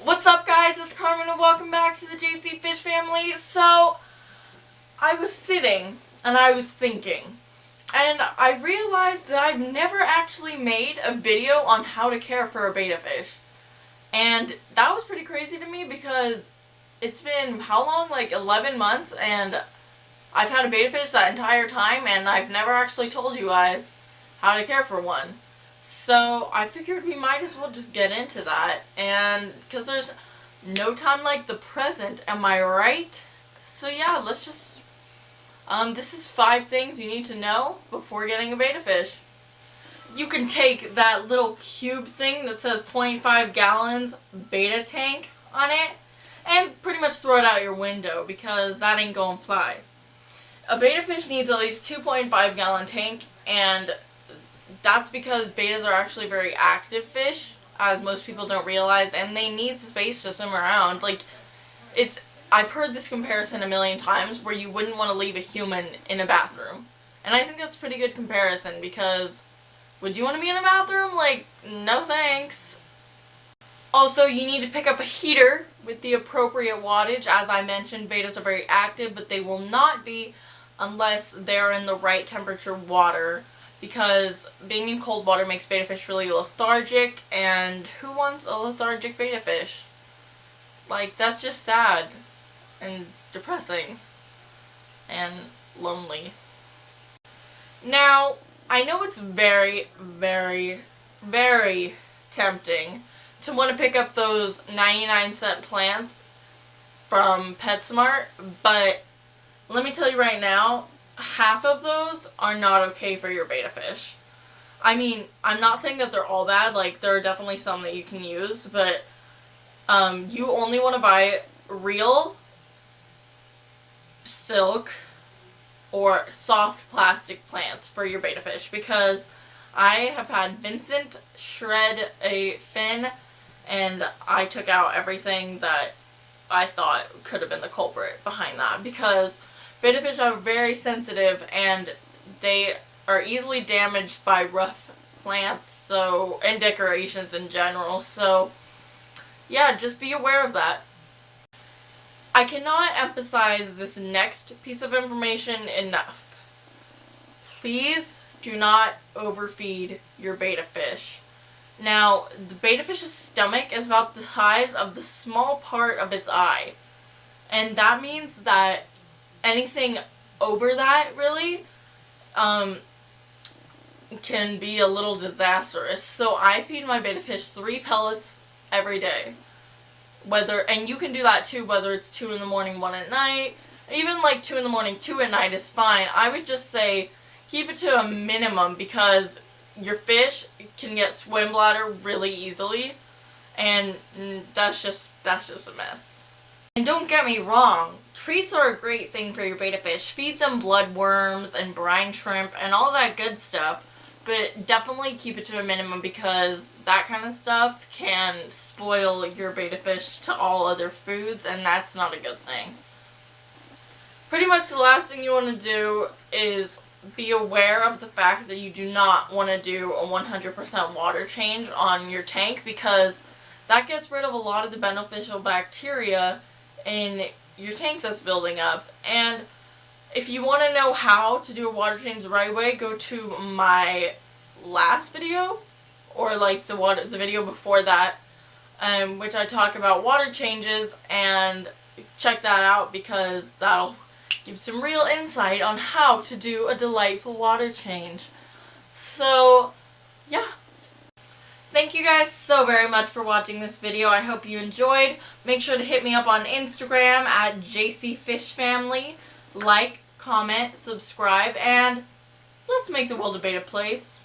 What's up, guys? It's Carmen and welcome back to the JC Fish family. So, I was sitting and I was thinking, and I realized that I've never actually made a video on how to care for a betta fish. And that was pretty crazy to me because it's been, how long? Like 11 months, and I've had a betta fish that entire time, and I've never actually told you guys how to care for one. So I figured we might as well just get into that, and because there's no time like the present, am I right? So yeah, let's just, this is 5 things you need to know before getting a betta fish. You can take that little cube thing that says 0.5 gallons betta tank on it and pretty much throw it out your window because that ain't gonna fly. A betta fish needs at least 2.5 gallon tank, and that's because bettas are actually very active fish, as most people don't realize, and they need space to swim around. Like, I've heard this comparison a million times where you wouldn't want to leave a human in a bathroom. And I think that's a pretty good comparison because would you want to be in a bathroom? Like, no thanks. Also, you need to pick up a heater with the appropriate wattage. As I mentioned, bettas are very active, but they will not be unless they're in the right temperature water, because being in cold water makes betta fish really lethargic, and who wants a lethargic betta fish? Like, that's just sad and depressing and lonely. Now, I know it's very, very, very tempting to want to pick up those 99-cent plants from PetSmart, but let me tell you right now, half of those are not okay for your betta fish. I mean, I'm not saying that they're all bad, like, there are definitely some that you can use, but you only want to buy real silk or soft plastic plants for your betta fish, because I have had Vincent shred a fin, and I took out everything that I thought could have been the culprit behind that, because betta fish are very sensitive and they are easily damaged by rough plants, and decorations in general, so yeah, just be aware of that. I cannot emphasize this next piece of information enough. Please do not overfeed your betta fish. Now, the betta fish's stomach is about the size of the small part of its eye, and that means that anything over that, really, can be a little disastrous. So I feed my betta fish 3 pellets every day. And you can do that too, whether it's 2 in the morning, 1 at night. Even like 2 in the morning, 2 at night is fine. I would just say keep it to a minimum, because your fish can get swim bladder really easily, and that's just a mess. And don't get me wrong, treats are a great thing for your betta fish. Feed them bloodworms and brine shrimp and all that good stuff, but definitely keep it to a minimum, because that kind of stuff can spoil your betta fish to all other foods, and that's not a good thing. Pretty much the last thing you want to do is be aware of the fact that you do not want to do a 100% water change on your tank, because that gets rid of a lot of the beneficial bacteria in your tank that's building up. And if you want to know how to do a water change the right way, go to my last video, or like the video before that, which I talk about water changes, and check that out, because that'll give some real insight on how to do a delightful water change. So yeah. Thank you guys so very much for watching this video. I hope you enjoyed. Make sure to hit me up on Instagram at JCFishFamily. Like, comment, subscribe, and let's make the world a better place.